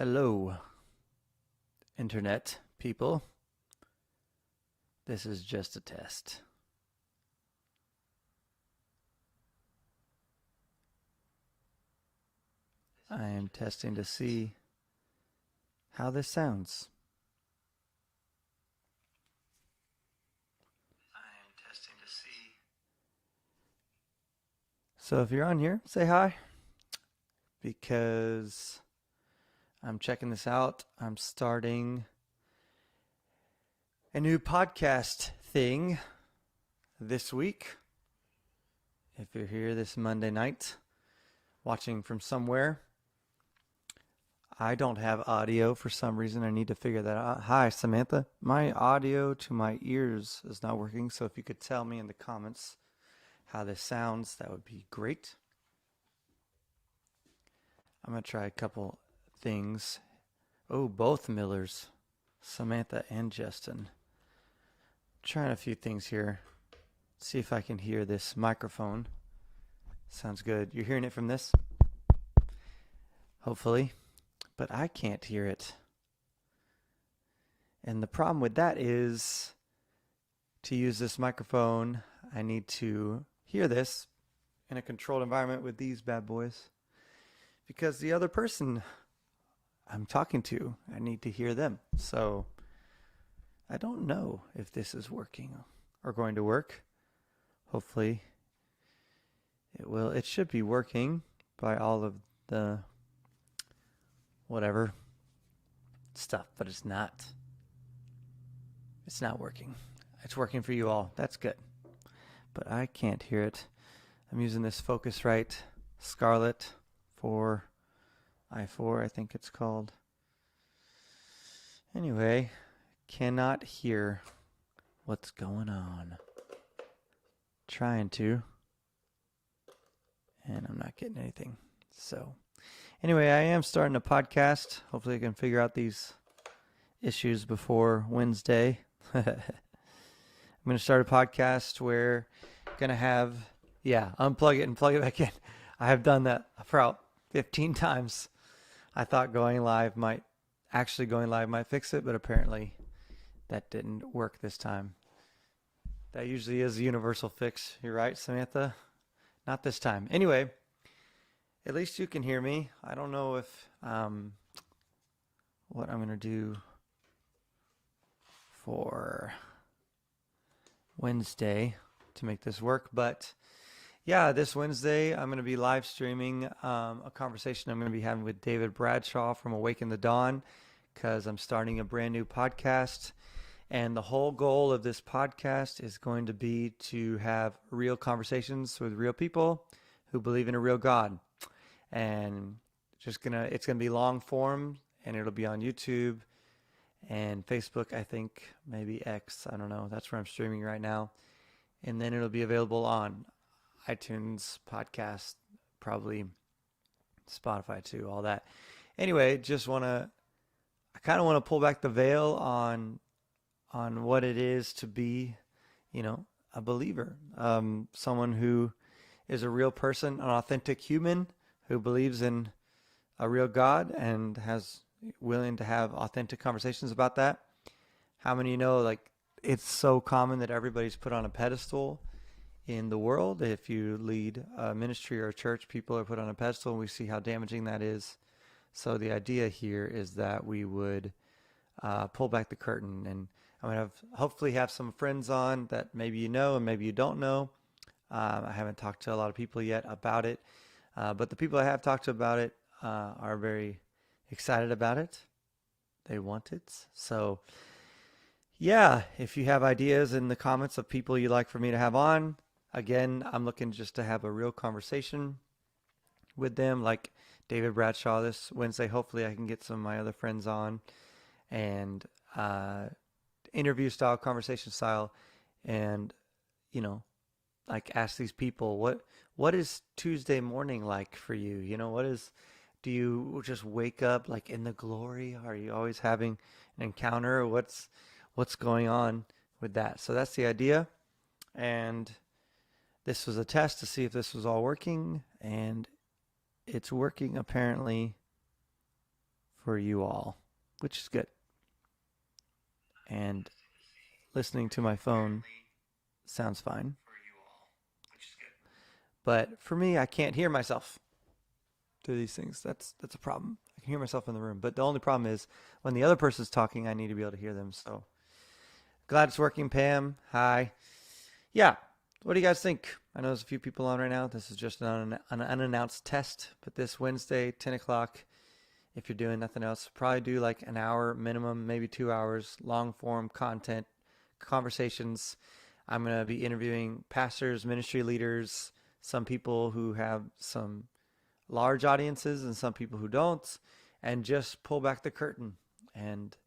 Hello, Internet people. This is just a test. I am testing to see how this sounds. So if you're on here, say hi because I'm checking this out. I'm starting a new podcast thing this week. If you're here this Monday night watching from somewhere, I don't have audio for some reason. I need to figure that out. Hi, Samantha. My audio to my ears is not working, so if you could tell me in the comments how this sounds, that would be great. I'm going to try a couple things. Oh, both Millers, Samantha and Justin. Trying a few things here. See if I can hear this microphone. Sounds good. You're hearing it from this? Hopefully. But I can't hear it. And the problem with that is to use this microphone, I need to hear this in a controlled environment with these bad boys. Because the other person I'm talking to, I need to hear them. So I don't know if this is working or going to work. Hopefully it will. It should be working by all of the whatever stuff, but it's not. It's not working. It's working for you all. That's good. But I can't hear it. I'm using this Focusrite Scarlett 4i4, I think it's called. Anyway, cannot hear what's going on. Trying to, and I'm not getting anything. So anyway, I am starting a podcast. Hopefully I can figure out these issues before Wednesday. I'm going to start a podcast where I'm going to have, unplug it and plug it back in. I have done that about 15 times. I thought going live might fix it, but apparently that didn't work this time. That usually is a universal fix. You're right, Samantha. Not this time. Anyway, at least you can hear me. I don't know if what I'm going to do for Wednesday to make this work, but yeah, this Wednesday I'm going to be live streaming a conversation I'm going to be having with David Bradshaw from Awaken the Dawn, because I'm starting a brand new podcast. And the whole goal of this podcast is going to be to have real conversations with real people who believe in a real God. And it's gonna be long form, and it'll be on YouTube and Facebook, I think, maybe X, I don't know. That's where I'm streaming right now. And then it'll be available on iTunes, podcast, probably Spotify too, all that. Anyway, I kind of want to pull back the veil on what it is to be, a believer, someone who is a real person, an authentic human who believes in a real God and has willing to have authentic conversations about that. How many it's so common that everybody's put on a pedestal in the world? If you lead a ministry or a church, people are put on a pedestal, and we see how damaging that is. So the idea here is that we would pull back the curtain, and I'm going to hopefully have some friends on that maybe you know and maybe you don't know. I haven't talked to a lot of people yet about it, but the people I have talked to about it are very excited about it. They want it. So yeah, if you have ideas in the comments of people you'd like for me to have on, again, I'm looking just to have a real conversation with them, like David Bradshaw this Wednesday. Hopefully I can get some of my other friends on, and interview style, conversation style, and ask these people, what is Tuesday morning like for you? Do you just wake up like in the glory? Are you always having an encounter? What's going on with that? So that's the idea. And this was a test to see if this was all working, and it's working apparently for you all, which is good. And listening to my phone sounds fine. But for me, I can't hear myself through these things. That's a problem. I can hear myself in the room, but the only problem is when the other person's talking, I need to be able to hear them. So glad it's working, Pam. Hi. Yeah. What do you guys think? I know there's a few people on right now. This is just an unannounced test, but this Wednesday, 10 o'clock, if you're doing nothing else, probably do like an hour minimum, maybe 2 hours, long form content, conversations. I'm going to be interviewing pastors, ministry leaders, some people who have some large audiences and some people who don't, and just pull back the curtain and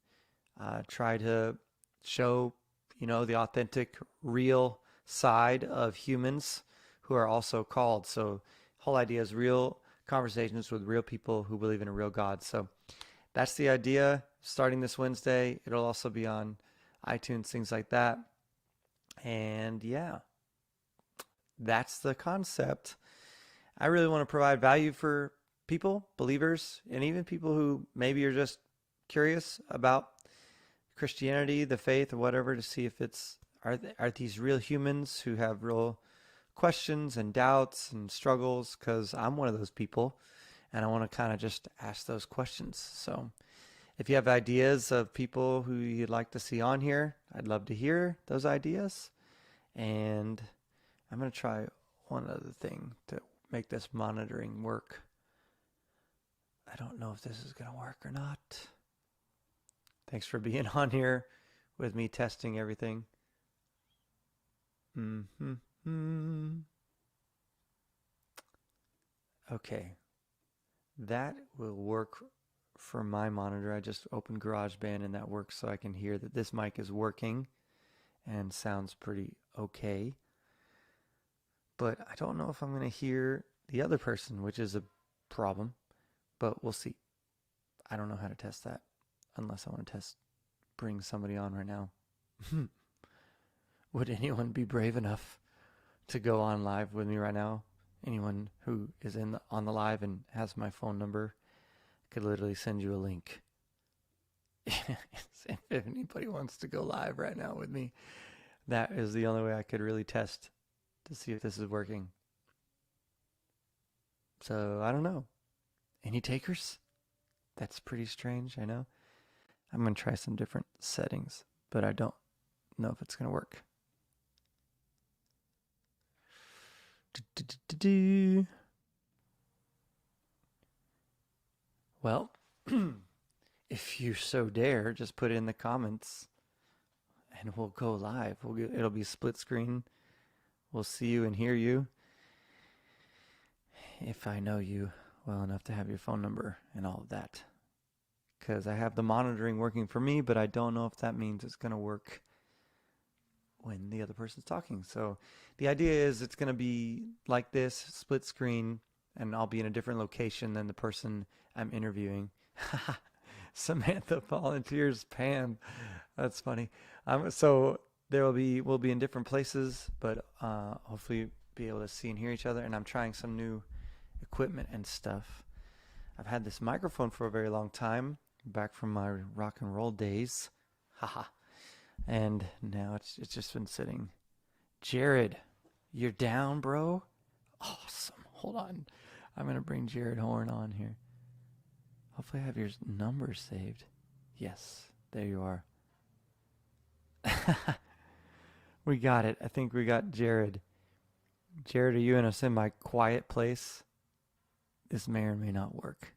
try to show, the authentic, real side of humans who are also called. So whole idea is real conversations with real people who believe in a real God. So that's the idea starting this Wednesday. It'll also be on iTunes, things like that. And yeah, that's the concept. I really want to provide value for people, believers, and even people who maybe are just curious about Christianity, the faith, or whatever, to see if are these real humans who have real questions and doubts and struggles, because I'm one of those people and I want to kind of just ask those questions. So if you have ideas of people who you'd like to see on here, I'd love to hear those ideas. And I'm going to try one other thing to make this monitoring work. I don't know if this is going to work or not. Thanks for being on here with me testing everything. Okay, that will work for my monitor. I just opened GarageBand and that works, so I can hear that this mic is working and sounds pretty okay. But I don't know if I'm going to hear the other person, which is a problem, but we'll see. I don't know how to test that unless I want to bring somebody on right now. Would anyone be brave enough to go on live with me right now? Anyone who is on the live and has my phone number could literally send you a link. If anybody wants to go live right now with me, that is the only way I could really test to see if this is working. So I don't know. Any takers? That's pretty strange, I know. I'm going to try some different settings, but I don't know if it's going to work. Well, if you so dare, just put it in the comments and we'll go live. It'll be split screen. We'll see you and hear you. If I know you well enough to have your phone number and all of that. Because I have the monitoring working for me, but I don't know if that means it's going to work when the other person's talking. So the idea is it's going to be like this, split screen, and I'll be in a different location than the person I'm interviewing. Samantha volunteers Pam. That's funny. So we'll be in different places, but hopefully be able to see and hear each other. And I'm trying some new equipment and stuff. I've had this microphone for a very long time, back from my rock and roll days. Haha. And now it's just been sitting. Jared, you're down, bro? Awesome. Hold on. I'm going to bring Jared Horn on here. Hopefully I have your number saved. Yes, there you are. We got it. I think we got Jared. Jared, are you in a semi-quiet place? This may or may not work.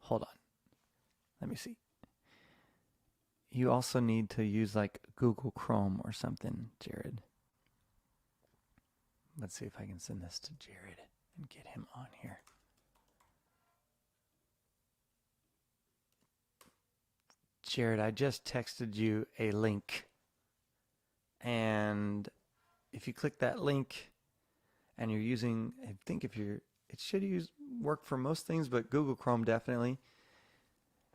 Hold on. Let me see. You also need to use like Google Chrome or something, Jared. Let's see if I can send this to Jared and get him on here. Jared, I just texted you a link. And if you click that link and you're using, it should work for most things, but Google Chrome definitely.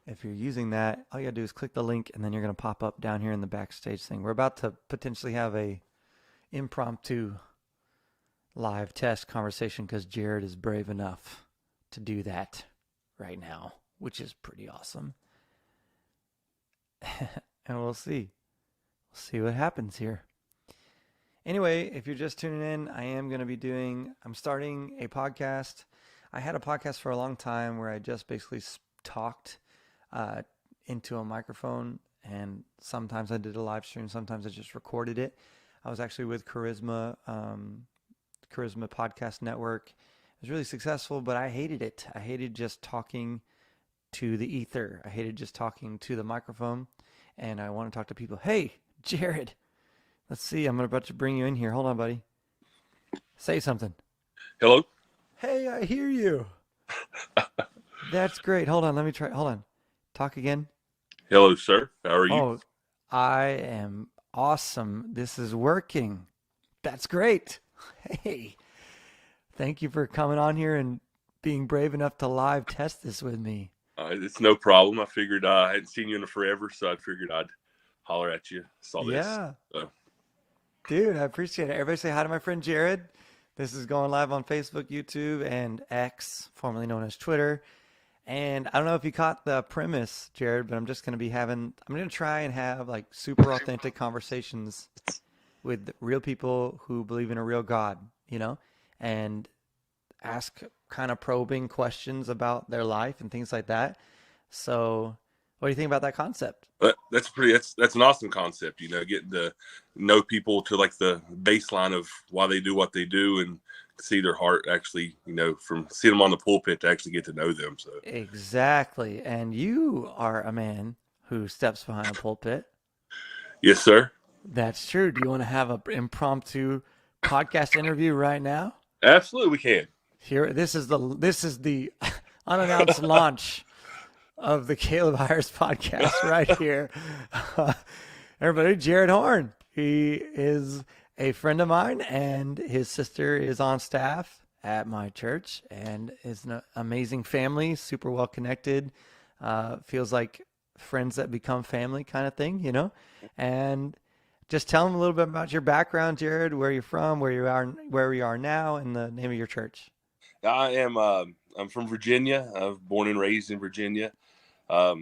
If you're using that, all you gotta do is click the link and then you're gonna pop up down here in the backstage thing. We're about to potentially have a impromptu live test conversation because Jared is brave enough to do that right now which is pretty awesome. And we'll see. We'll see what happens here. Anyway, if you're just tuning in, I'm starting a podcast. I had a podcast for a long time where I just basically talked into a microphone, and sometimes I did a live stream, sometimes I just recorded it. I was actually with Charisma Podcast Network. It was really successful, but I hated it. I hated just talking to the ether. I hated just talking to the microphone, and I want to talk to people. Hey, Jared, let's see. I'm about to bring you in here. Hold on, buddy. Say something. Hello? Hey, I hear you. That's great. Hold on. Let me try. Hold on. Talk again. Hello, sir. How are you? Oh, I am awesome. This is working. That's great. Hey, thank you for coming on here and being brave enough to live test this with me. It's no problem. I figured I hadn't seen you in forever, so I figured I'd holler at you. Saw this. Yeah. So. Dude, I appreciate it. Everybody say hi to my friend Jared. This is going live on Facebook, YouTube, and X, formerly known as Twitter. And I don't know if you caught the premise, Jared, but I'm going to try and have like super authentic conversations with real people who believe in a real God, and ask kind of probing questions about their life and things like that. So what do you think about that concept? But that's an awesome concept, getting to know people to like the baseline of why they do what they do and see their heart actually, from seeing them on the pulpit to actually get to know them. So Exactly. And you are a man who steps behind a pulpit. Yes, sir. That's true. Do you want to have an impromptu podcast interview right now? Absolutely, we can. Here, this is the unannounced launch of the Caleb Hires podcast right here. Everybody, Jared Horn. He is a friend of mine, and his sister is on staff at my church, and is an amazing family, super well connected. Feels like friends that become family kind of thing, And just tell them a little bit about your background, Jared, where you're from, where you are now, and the name of your church. I'm from Virginia. I was born and raised in Virginia. My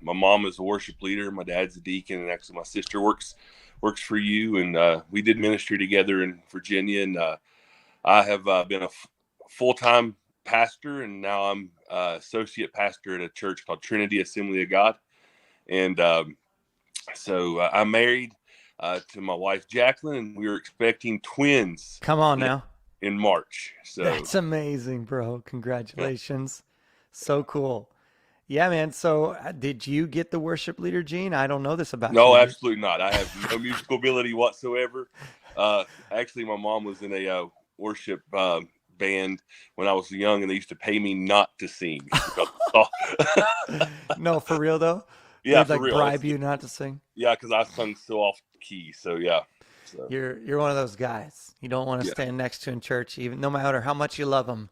mom is a worship leader. My dad's a deacon, and actually my sister works for you. And we did ministry together in Virginia. And I have been a full-time pastor, and now I'm associate pastor at a church called Trinity Assembly of God. And so I'm married to my wife, Jacqueline, and we were expecting twins. Come on now. In March. So that's amazing, bro. Congratulations. So cool. Yeah, man. So did you get the worship leader gene? I don't know this about you. No, absolutely not. I have no musical ability whatsoever. Actually, my mom was in a worship band when I was young, and they used to pay me not to sing. No, for real though? Yeah, they'd for real. Bribe you not to sing? Yeah, because I sung so off key. So yeah. So. You're one of those guys you don't want to stand next to in church, even no matter how much you love them.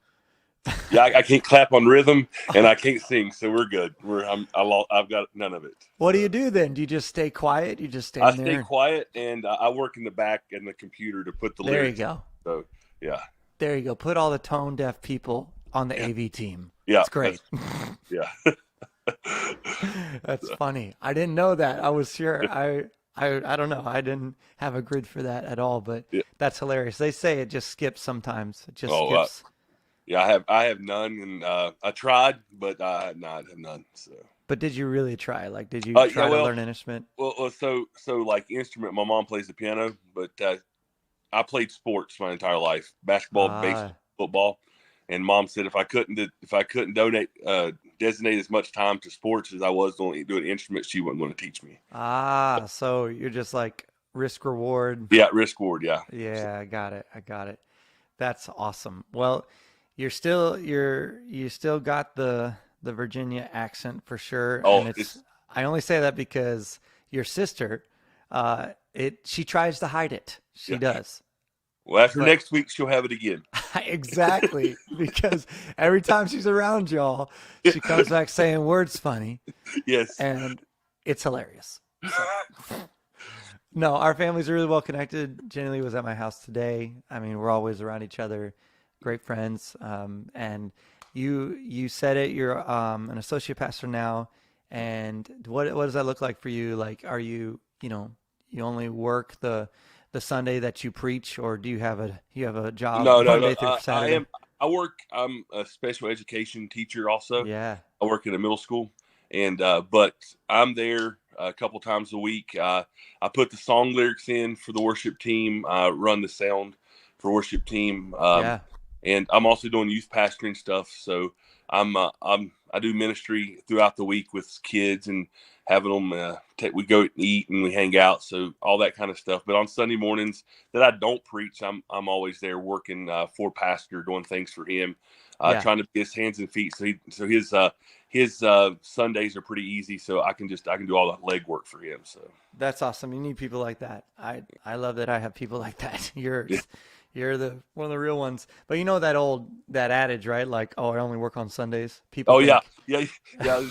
Yeah, I can't clap on rhythm, and I can't sing, so we're good. I've got none of it. What do you do then? Do you just stay quiet? You just stand there? I stay quiet, and I work in the back in the computer to put the lyrics. There you go. So yeah. There you go. Put all the tone deaf people on the AV team. Yeah, it's great. Yeah. That's funny. I didn't know that. I was sure. I don't know. I didn't have a grid for that at all, but that's hilarious. They say it just skips sometimes. It just skips. Yeah, I have none, and I tried, but I have none. So. But did you really try? Like, did you try to learn an instrument? Well, so like instrument. My mom plays the piano, but I played sports my entire life: basketball, baseball, football. And Mom said if I couldn't designate as much time to sports as I was doing instruments, she wasn't going to teach me. So you're just like risk reward. Yeah, risk reward. Yeah. Yeah, I got it. That's awesome. Well, you still got the Virginia accent for sure. Oh, and I only say that because your sister, she tries to hide it. She does. Well, after next week, she'll have it again. Exactly, because every time she's around y'all, she comes back saying words funny. Yes. And it's hilarious. So, no, our families are really well connected. Jenny was at my house today. I mean, we're always around each other, great friends. And You said it. You're an associate pastor now, and what does that look like for you? Like, are you you only work the Sunday that you preach, or do you have a job No, no, no. Monday through I Saturday? am. I work. I'm a special education teacher. Also, Yeah, I work in a middle school, and but I'm there a couple times a week. I put the song lyrics in for the worship team. I run the sound for worship team, yeah, and I'm also doing youth pastoring stuff. So I do ministry throughout the week with kids and having them. We go eat and we hang out. So all that kind of stuff. But on Sunday mornings that I don't preach, I'm always there working for pastor, doing things for him, yeah. trying to be his hands and feet. So his Sundays are pretty easy. So I can do all the leg work for him. So That's awesome. You need people like that. I love that I have people like that. You're the one of the real ones. But you know that adage, right? Like, oh, I only work on Sundays. People oh yeah, think, yeah, yeah.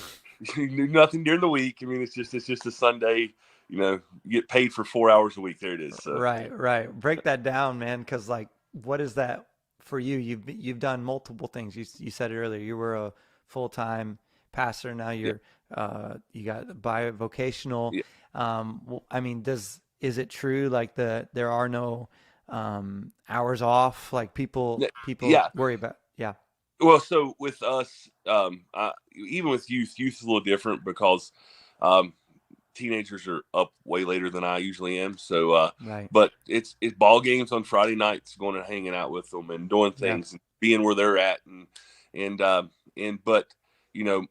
You do nothing during the week. I mean, it's just a Sunday. You get paid for 4 hours a week. There it is. So right, right. Break that down, man, because like, what is that for you? You've done multiple things. You said it earlier. You were a full-time pastor. Now yeah, you got bivocational. yeah, I mean, is it true like there are no hours off? Like people yeah. worry about. Yeah, Well, so with us, even with youth is a little different because um, teenagers are up way later than I usually am. So, right. but it's ball games on Friday nights, going and hanging out with them and doing Yeah, things and being where they're at, and but you know,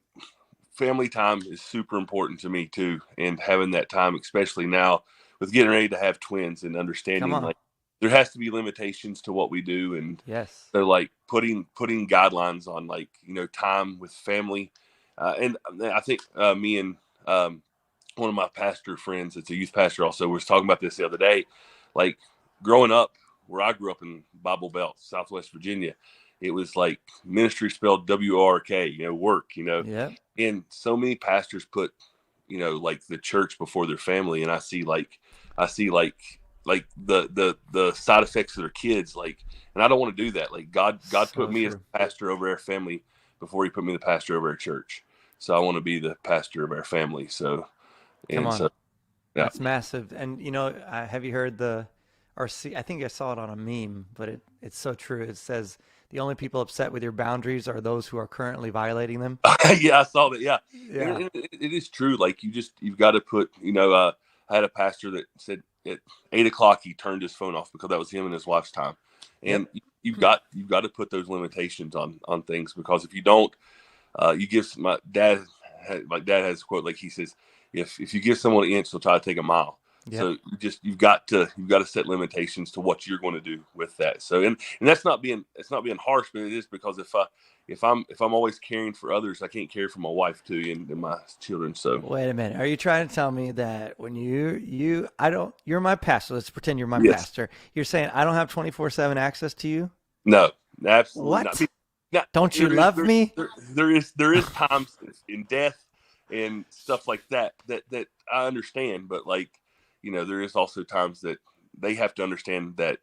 family time is super important to me too, and having that time, especially now with getting ready to have twins and come understanding on. like there has to be limitations to what we do, and Yes. so like putting guidelines on like time with family, and I think me and one of my pastor friends, it's a youth pastor also, was talking about this the other day. Like growing up, where I grew up in Bible Belt, Southwest Virginia, it was like ministry spelled WRK, work, Yep. and so many pastors put, like the church before their family, and I see like the side effects of their kids, like, and I don't want to do that. Like God put So me as true. a pastor over our family before He put me the pastor over our church. So I want to be the pastor of our family. So Come and on. so yeah. That's massive. And have you heard or see, I think I saw it on a meme, but it's so true. It says the only people upset with your boundaries are those who are currently violating them. Yeah, I saw that. Yeah, and Yeah. it is true. Like you've got to put. I had a pastor that said at 8 o'clock he turned his phone off because that was him and his wife's time, and Yep. you've got to put those limitations on things, because if you don't, you give my dad has a quote, like he says, if you give someone an inch, they'll try to take a mile. Yep. So you've got to set limitations to what you're going to do with that. So and that's not being it's not being harsh, but it is, because if I'm always caring for others, I can't care for my wife too, and my children. So Wait a minute. Are you trying to tell me that when I don't, you're my pastor. Let's pretend you're my yes, pastor. You're saying I don't have 24/7 access to you? no, absolutely not. I What? mean, now, Don't you love me? there is times in death and stuff like that I understand, but like there is also times that they have to understand that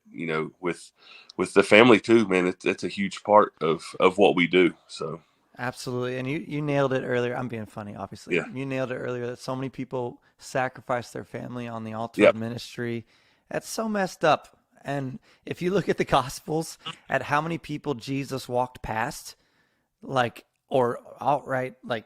with the family too, man. It's a huge part of what we do. So Absolutely. And you nailed it earlier. I'm being funny, obviously. yeah, You nailed it earlier that so many people sacrifice their family on the altar yeah, of ministry. That's so messed up. And if you look at the Gospels, at how many people Jesus walked past, like, or outright, like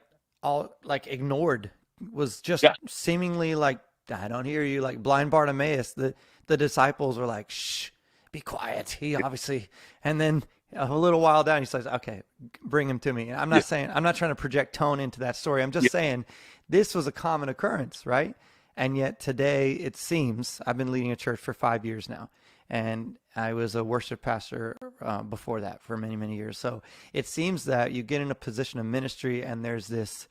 ignored, was just yeah, seemingly like, I don't hear you, like blind Bartimaeus. The disciples were like, shh, be quiet. He obviously, and then a little while down, he says, okay, bring him to me. And yeah, I'm not trying to project tone into that story. I'm yeah, just saying this was a common occurrence, right? And yet today, it seems, I've been leading a church for 5 years now, and I was a worship pastor before that for many, many years. So it seems that you get in a position of ministry, and there's this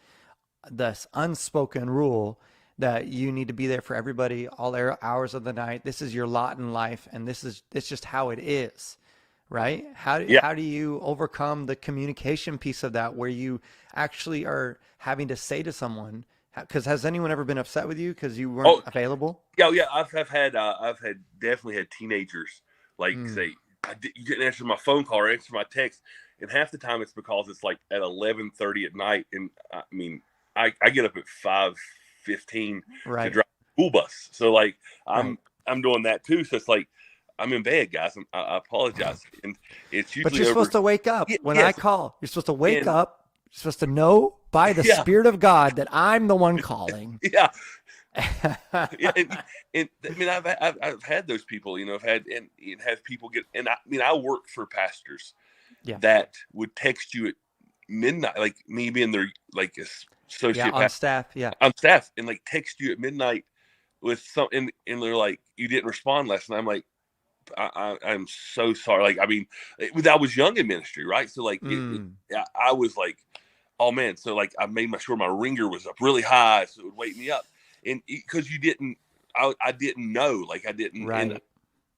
unspoken rule that you need to be there for everybody all hours of the night. This is your lot in life, and it's just how it is, right? yeah. How do you overcome the communication piece of that, where you actually are having to say to someone? Because has anyone ever been upset with you because you weren't Oh, available? yeah, yeah. I've definitely had teenagers like Mm, say, you didn't answer my phone call or answer my text, and half the time it's because it's like at 11:30 at night, and I mean, I get up at 5:15 to Right. drive the school bus, so like Right. I'm doing that too. So it's like I'm in bed, guys. I apologize, and it's But usually you're over. supposed to wake up when I Yes, call. You're supposed to wake and up. You're supposed to know by the yeah, Spirit of God that I'm the one calling. yeah, yeah, and I mean, I've had those people, you know, I've had and have people get, and I mean, I work for pastors Yeah. that would text you at midnight, like me being their like Yeah. associate On pastor staff. Yeah. on staff, and like text you at midnight with something, and they're like, you didn't respond last night. I'm like, I'm so sorry. Like, I mean, I was young in ministry, right? So like, Mm. I was like, oh man. So like, I made sure my ringer was up really high, so it would wake me up. And because you didn't, I didn't know, like I didn't, Right.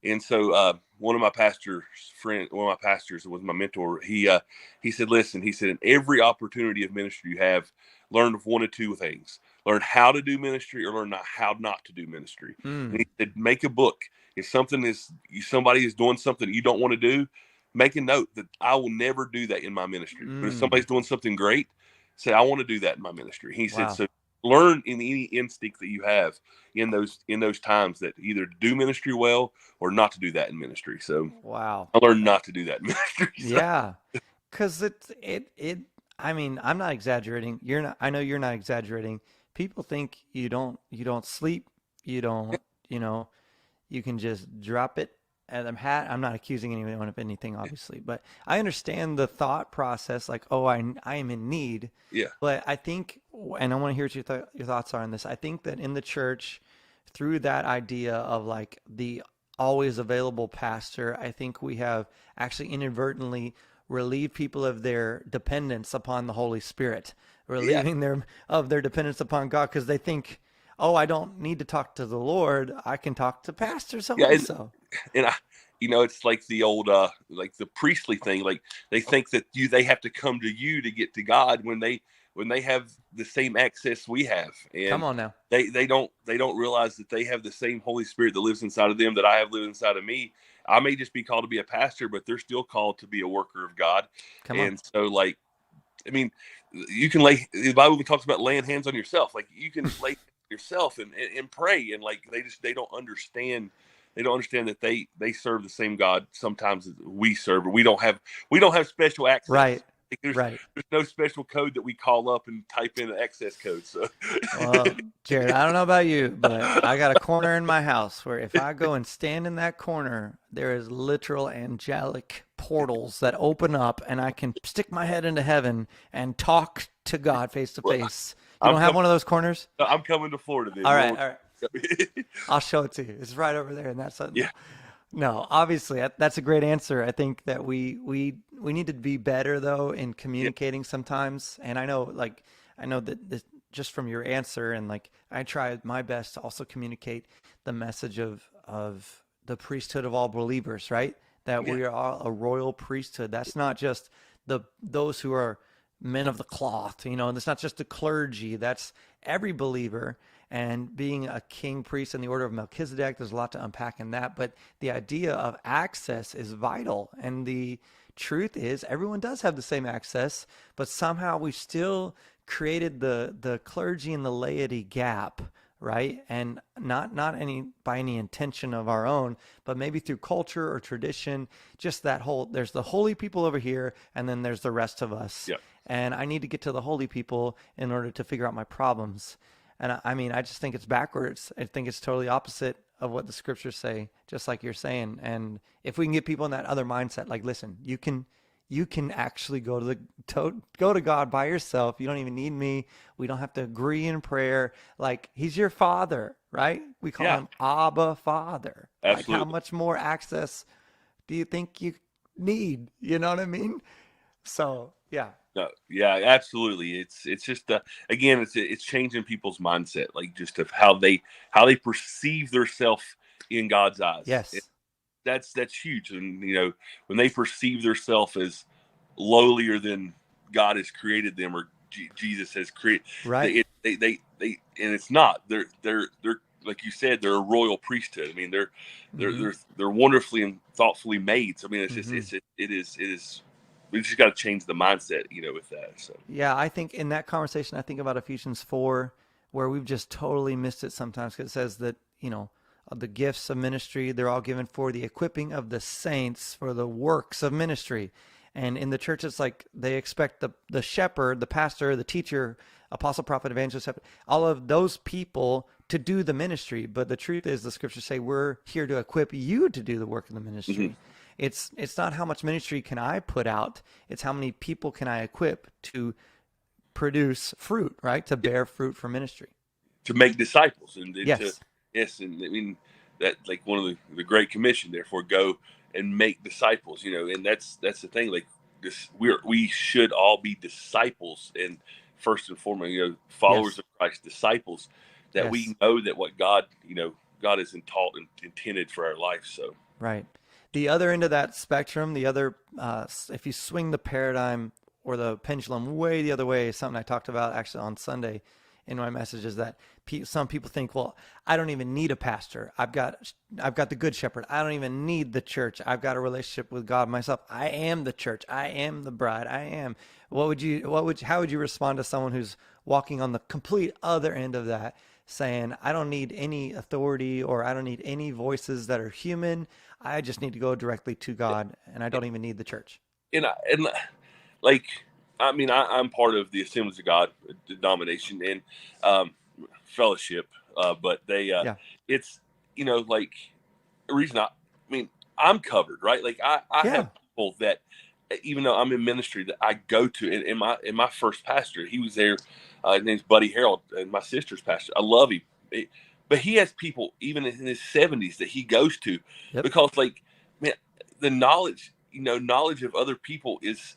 and so one of my pastors was my mentor. He said, listen, he said, in every opportunity of ministry you have, learn one of two things: learn how to do ministry, or learn how not to do ministry. And Mm. he said, make a book. If somebody is doing something you don't want to do, make a note that I will never do that in my ministry. But if Mm. somebody's doing something great, say I want to do that in my ministry. He said, Wow. so learn in any instinct that you have in those times that either to do ministry well or not to do that in ministry. So Wow. I learned not to do that in ministry. So, Yeah. Because I mean, I'm not exaggerating. I know you're not exaggerating. People think you don't sleep, you don't, you know, you can just drop it at a hat. I'm not accusing anyone of anything, obviously, but I understand the thought process. Like, oh, I am in need, yeah, but I think, and I want to hear what your thoughts are on this. I think that in the church, through that idea of like the always available pastor, I think we have actually inadvertently relieved people of their dependence upon the Holy Spirit, yeah, relieving them of their dependence upon God because they think, oh, I don't need to talk to the Lord. I can talk to Pastor so yeah, and so. and it's like the old like the priestly thing. Like they think that they have to come to you to get to God when they have the same access we have, Come and on now. they don't realize that they have the same Holy Spirit that lives inside of them that I have lived inside of me. I may just be called to be a pastor, but they're still called to be a worker of God. Come on. And so, like, I mean, you can the Bible even talks about laying hands on yourself. Like you can lay yourself and pray, and like they don't understand. They don't understand that they serve the same God sometimes as we serve, or we don't have special access. Right. Like, Right. there's no special code that we call up and type in an access code. So Well, Jared, I don't know about you, but I got a corner in my house where if I go and stand in that corner, there is literal angelic portals that open up and I can stick my head into heaven and talk to God face to well, face. You I'm don't have coming. one of those corners? I'm coming to Florida then. All right, Lord. all right. I'll show it to you. It's right over there, and that's Yeah, no. Obviously, that's a great answer. I think that we need to be better though in yeah, communicating sometimes. And I know that just from your answer, and like I try my best to also communicate the message of the priesthood of all believers, right? That yeah, we are all a royal priesthood. That's not just those who are men of the cloth, and it's not just the clergy. That's every believer. And being a king priest in the order of Melchizedek, there's a lot to unpack in that. But the idea of access is vital. And the truth is, everyone does have the same access, but somehow we still created the clergy and the laity gap, right? And not any by any intention of our own, but maybe through culture or tradition, just that whole there's the holy people over here, and then there's the rest of us. yeah. And I need to get to the holy people in order to figure out my problems. And I mean, I just think it's backwards. I think it's totally opposite of what the scriptures say, just like you're saying. And if we can get people in that other mindset, like, listen, you can actually go to God by yourself. You don't even need me. We don't have to agree in prayer. Like he's your father, right? We call Yeah, him Abba Father. Like how absolutely. much more access do you think you need? You know what I mean? So yeah, No, yeah, absolutely. It's just again, it's changing people's mindset, like just of how they perceive themselves in God's eyes. yes, That's huge, and when they perceive themselves as lowlier than God has created them, or Jesus has created, right. and it's not. They're like you said, they're a royal priesthood. I mean, they're Mm-hmm. they're they're wonderfully and thoughtfully made. So I mean, it's just Mm-hmm. it is we just got to change the mindset, with that. So Yeah, I think in that conversation, I think about Ephesians 4, where we've just totally missed it sometimes because it says that, the gifts of ministry, they're all given for the equipping of the saints for the works of ministry. And in the church, it's like they expect the shepherd, the pastor, the teacher, apostle, prophet, evangelist, all of those people to do the ministry. But the truth is, the scriptures say we're here to equip you to do the work of the ministry. Mhm. It's not how much ministry can I put out, it's how many people can I equip to produce fruit, right? To bear fruit for ministry. to make disciples and to Yes. yes, and I mean that like one of the Great Commission, therefore go and make disciples, and that's the thing. Like this, we should all be disciples, and first and foremost, followers Yes. of Christ, disciples, that Yes. we know that what God has taught and intended for our life. So Right. The other end of that spectrum, the other, if you swing the paradigm or the pendulum way the other way, something I talked about actually on Sunday in my message is that some people think, well, I don't even need a pastor. I've got the good shepherd. I don't even need the church. I've got a relationship with God myself. I am the church. I am the bride. I am. How would you respond to someone who's walking on the complete other end of that, saying, I don't need any authority or I don't need any voices that are human. I just need to go directly to God and I don't even need the church. and like I mean I'm part of the Assemblies of God denomination and fellowship, but they Yeah. it's like the reason I mean I'm covered, right? Like I Yeah. have people that even though I'm in ministry that I go to, and my first pastor, he was there. His name's Buddy Harold, and my sister's pastor. I love him. But he has people even in his 70s that he goes to Yep. because, like, man, the knowledge, knowledge of other people is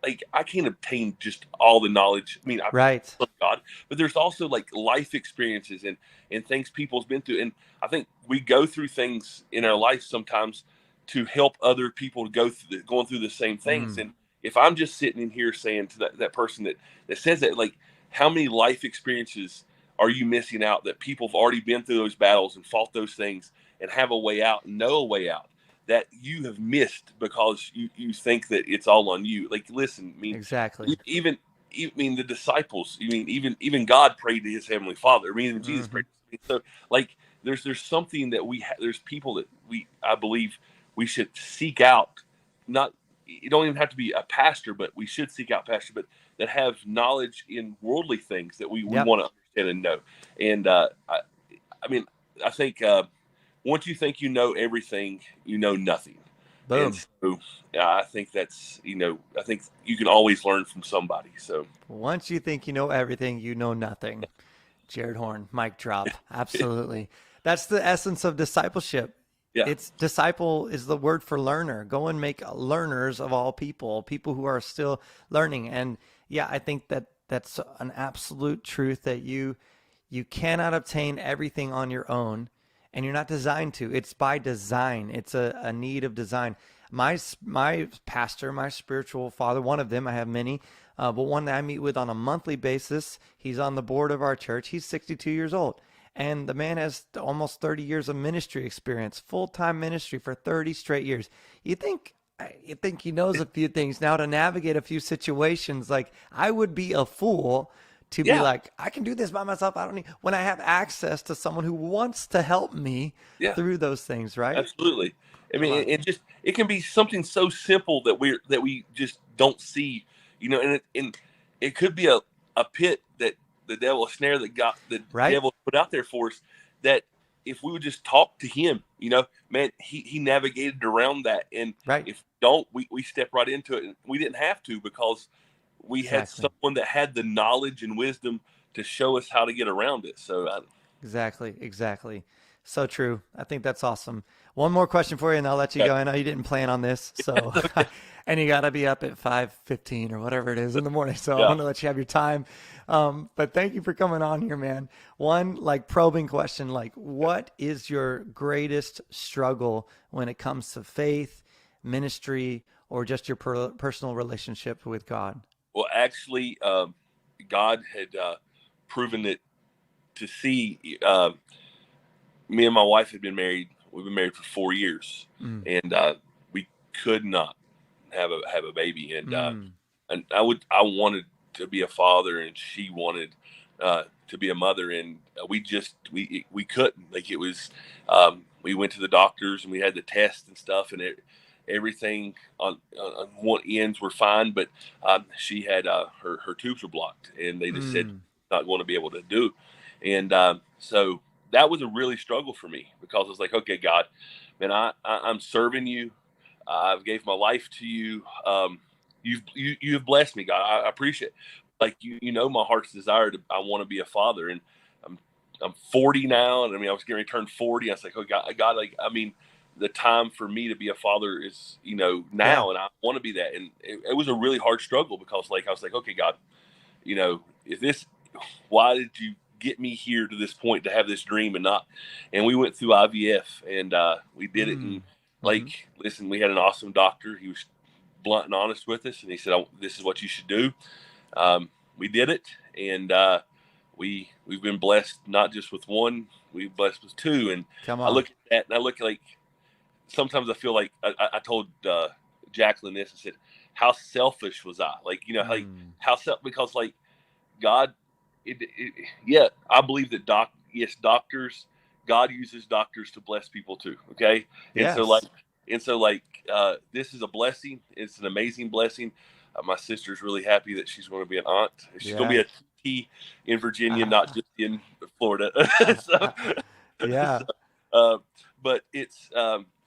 like I can't obtain just all the knowledge. I mean, I Right. love God, but there's also like life experiences and things people's been through, and I think we go through things in our life sometimes to help other people going through the same things. Mm. And if I'm just sitting in here saying to that person that says that, like, how many life experiences are you missing out that people have already been through those battles and fought those things and have a way out and know a way out that you have missed because you think that it's all on you? Like, listen, I mean, Exactly. even the disciples, even God prayed to his heavenly Father. I mean, even Jesus Hmm. prayed. So, like, there's something that there's people that I believe we should seek out. Not, you don't even have to be a pastor, but we should seek out pastors, but that have knowledge in worldly things that we Yep. want to understand and know. And I mean, I think once you think you know everything, you know nothing. And Boom. so I think that's, I think you can always learn from somebody. So Once you think you know everything, you know nothing. Jared Horn, mic drop. Absolutely. That's the essence of discipleship. yeah, It's disciple is the word for learner. Go and make learners of all people, people who are still learning. And yeah, I think that that's an absolute truth that you cannot obtain everything on your own and you're not designed to. It's by design. It's a need of design. My pastor, my spiritual father, one of them, I have many, but one that I meet with on a monthly basis. He's on the board of our church. He's 62 years old. And the man has almost 30 years of ministry experience, full-time ministry for 30 straight years. You think he knows a few things now to navigate a few situations. Like I would be a fool to be yeah, like, I can do this by myself. I don't need when I have access to someone who wants to help me yeah. through those things, right? Absolutely. I Come mean, on. it can be something so simple that we just don't see, and it could be a pit that the devil, a snare that the Right? devil put out there for us, that if we would just talk to him, man, he navigated around that. And Right. if don't, we step right into it. And we didn't have to because we had Exactly. someone that had the knowledge and wisdom to show us how to get around it. So Exactly. Exactly. So true. I think that's awesome. One more question for you and I'll let you okay. go. I know you didn't plan on this. So and you got to be up at 5:15 or whatever it is in the morning. So I Yeah. want to let you have your time. But thank you for coming on here, man. One like probing question, like what is your greatest struggle when it comes to faith, ministry, or just your personal relationship with God? Well, actually, God had proven it to see. Me and my wife had been married. We've been married for 4 years, Mm, and we could not. have a baby, Mm. and I wanted to be a father, and she wanted to be a mother, and we couldn't. Like, it was, we went to the doctors and we had the test and stuff, and everything on one ends were fine, but she had her tubes were blocked, and they just said Mm. not going to be able to do, and so that was a really struggle for me, because I was like, okay, God, man, I'm serving you. I've gave my life to you. You've blessed me, God. I appreciate it. Like, you know my heart's desire to, I want to be a father, and I'm I'm 40 now, and I mean I was getting ready to turn 40. I was like, oh God, like, I mean, the time for me to be a father is, Yeah. now, and I want to be that. And it was a really hard struggle, because, like, I was like, okay, God, if this, why did you get me here to this point to have this dream and not? And we went through IVF, and we did it. And, Mm. Hmm. like, listen, we had an awesome doctor. He was blunt and honest with us, and he said, this is what you should do. We did it, and we've been blessed not just with one, we've blessed with two. And Come I on. look at that, and I look at, like, sometimes I feel like I told Jacqueline this. I said, how selfish was I? Like, like, Mm. because, like, God, yeah, I believe that yes, doctors, God uses doctors to bless people too. Okay. And so, like, Yes. this is a blessing. It's an amazing blessing. My sister's really happy that she's going to be an aunt. She's going to be Yeah. a T in Virginia, not just in Florida. so, Yeah. so uh, but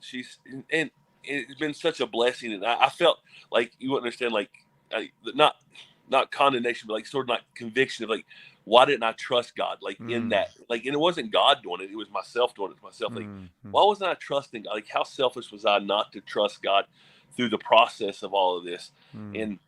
she's, and it's been such a blessing. And I felt like, you understand, like, not condemnation, but, like, sort of like conviction of, like, why didn't I trust God? Like, in Mm. that, like, and it wasn't God doing it; it was myself doing it to myself. Like, Mm. why wasn't I trusting God? Like, how selfish was I not to trust God through the process of all of this? Mm. And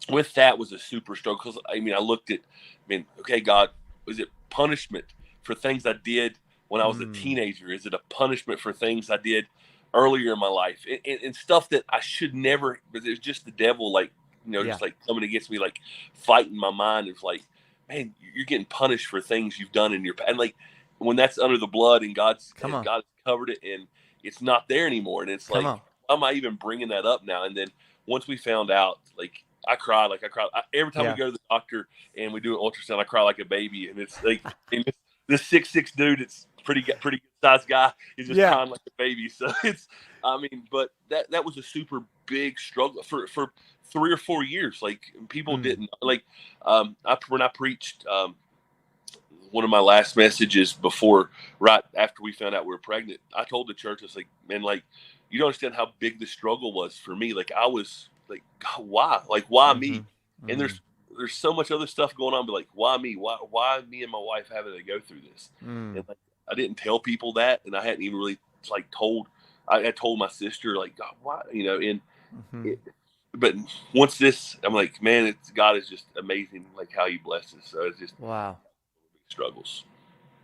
with that was a super struggle, because, I mean, I looked at, I mean, okay, God, was it punishment for things I did when I was a Mm. teenager? Is it a punishment for things I did earlier in my life, and stuff that I should never? But it was just the devil, like, Yeah. just like coming against me, like fighting my mind. It's like, man, you're getting punished for things you've done in your past. And, like, when that's under the blood, and Come on. God has covered it, and it's not there anymore, and it's Come like, on. why am I even bringing that up now? And then once we found out, like, I cried. Like, I cried every time we Yeah. go to the doctor and we do an ultrasound. I cry like a baby, and it's like, and this 6'6" dude, it's pretty good sized guy, is just Yeah. crying like a baby. So it's, I mean, but that was a super big struggle for 3 or 4 years. Like, people Mm. didn't, like, when I preached, one of my last messages before, right after we found out we were pregnant, I told the church, I was like, man, like, you don't understand how big the struggle was for me. Like, I was like, God, why? Like, why Mm-hmm. me? And Mm. there's so much other stuff going on, but, like, why me? Why me and my wife having to go through this? Mm. And, like, I didn't tell people that, and I hadn't even really, like, told. I told my sister, like, God, why? And Mm-hmm. it, but once this, I'm like, man, God is just amazing, like, how He blesses. So it's just Wow. big struggles.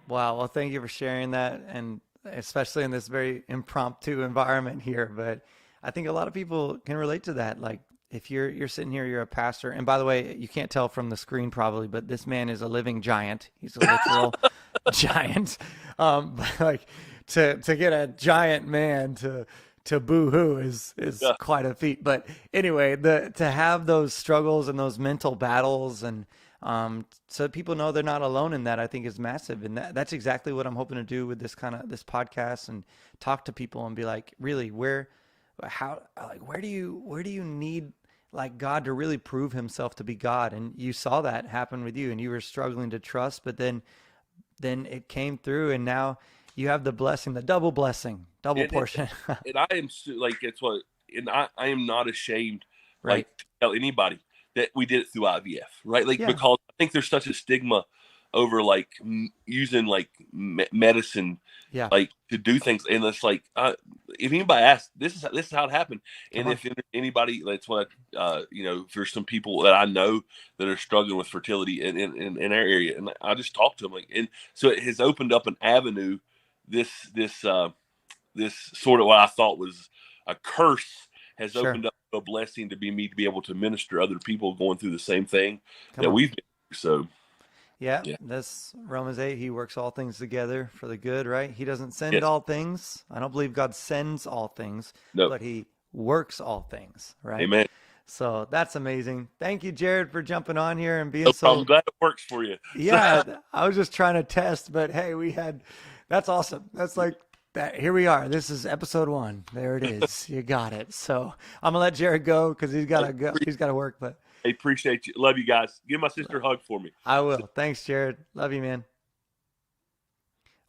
Wow. Well, thank you for sharing that, and especially in this very impromptu environment here. But I think a lot of people can relate to that. Like, if you're sitting here, you're a pastor, and by the way, you can't tell from the screen probably, but this man is a living giant. He's a literal giant. But, like, to get a giant man to boo hoo is Yeah. quite a feat. But anyway, the to have those struggles and those mental battles, and so people know they're not alone in that, I think is massive. And that's exactly what I'm hoping to do with this podcast, and talk to people and be like, really, where do you need, like, God to really prove himself to be God? And you saw that happen with you, and you were struggling to trust, but then it came through, and now you have the blessing, the double blessing, double and, and, portion. and I am like, it's what, and I am not ashamed, Right. like, to tell anybody that we did it through IVF, right? Like, Yeah. because I think there's such a stigma over, like, using, like, medicine, Yeah. like, to do things, and it's like, if anybody asks, this is how it happened. Come And on. if anybody, that's what, if there's some people that I know that are struggling with fertility in our area, and I just talk to them, like, and so it has opened up an avenue. This sort of what I thought was a curse has Sure. opened up a blessing to be able to minister to other people going through the same thing Come that on. we've been through. So Yeah, yeah, that's Romans 8. He works all things together for the good, right? He doesn't send yes, all things. I don't believe God sends all things, no, but he works all things, right? Amen. So that's amazing. Thank you, Jared, for jumping on here and being No problem. so. Glad it works for you. Yeah, I was just trying to test, but hey, that's awesome. That's like that. Here we are. This is episode 1. There it is. You got it. So I'm gonna let Jared go because he's gotta go. He's gotta work, but I appreciate you. Love you guys. Give my sister a hug for me. I will. Thanks, Jared. Love you, man.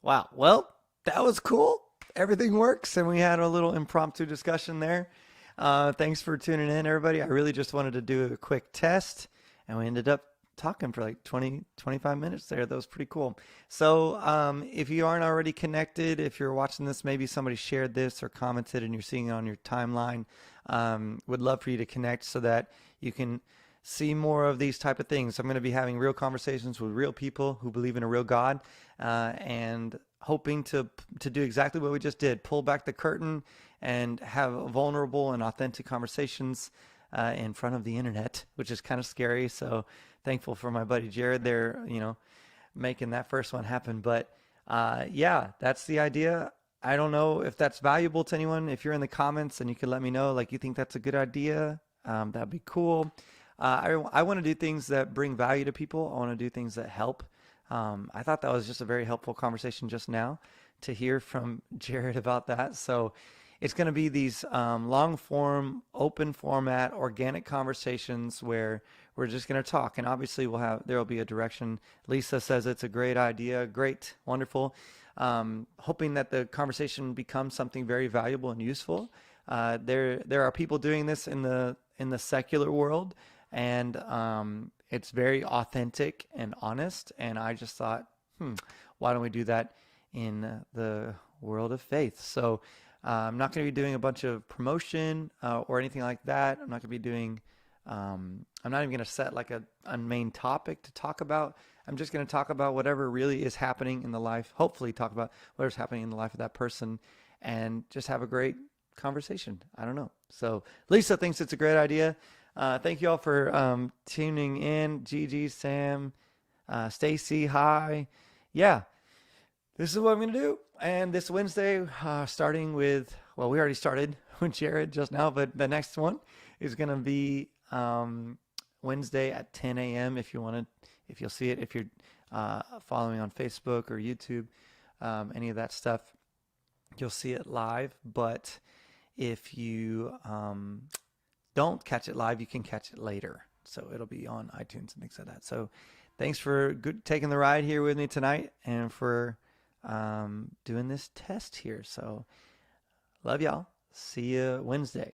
Wow. Well, that was cool. Everything works, and we had a little impromptu discussion there. Thanks for tuning in, everybody. I really just wanted to do a quick test, and we ended up talking for like 20, 25 minutes there. That was pretty cool. So if you aren't already connected, if you're watching this, maybe somebody shared this or commented and you're seeing it on your timeline, would love for you to connect so that you can see more of these type of things. I'm going to be having real conversations with real people who believe in a real God, and hoping to do exactly what we just did, pull back the curtain and have vulnerable and authentic conversations in front of the internet, which is kind of scary. So thankful for my buddy Jared there, making that first one happen. But yeah, that's the idea. I don't know if that's valuable to anyone. If you're in the comments and you could let me know, like, you think that's a good idea, that'd be cool. I want to do things that bring value to people. I want to do things that help. I thought that was just a very helpful conversation just now to hear from Jared about that. So it's going to be these long form, open format, organic conversations where we're just going to talk. And obviously there will be a direction. Lisa says it's a great idea. Great. Wonderful. Hoping that the conversation becomes something very valuable and useful. There are people doing this in the secular world, and it's very authentic and honest. And I just thought, why don't we do that in the world of faith? So I'm not going to be doing a bunch of promotion or anything like that. I'm not going to be doing, I'm not even going to set like a main topic to talk about. I'm just going to talk about whatever really is happening in the life, hopefully talk about whatever's happening in the life of that person, and just have a great conversation. I don't know. So Lisa thinks it's a great idea. Thank you all for tuning in. Gigi, Sam, Stacy, hi. Yeah, this is what I'm going to do. And this Wednesday, starting with, well, we already started with Jared just now, but the next one is going to be Wednesday at 10 a.m. If you'll see it, if you're following on Facebook or YouTube, any of that stuff, you'll see it live. But if you don't catch it live, you can catch it later. So it'll be on iTunes and things like that. So thanks for taking the ride here with me tonight, and for doing this test here. So love y'all. See you Wednesday.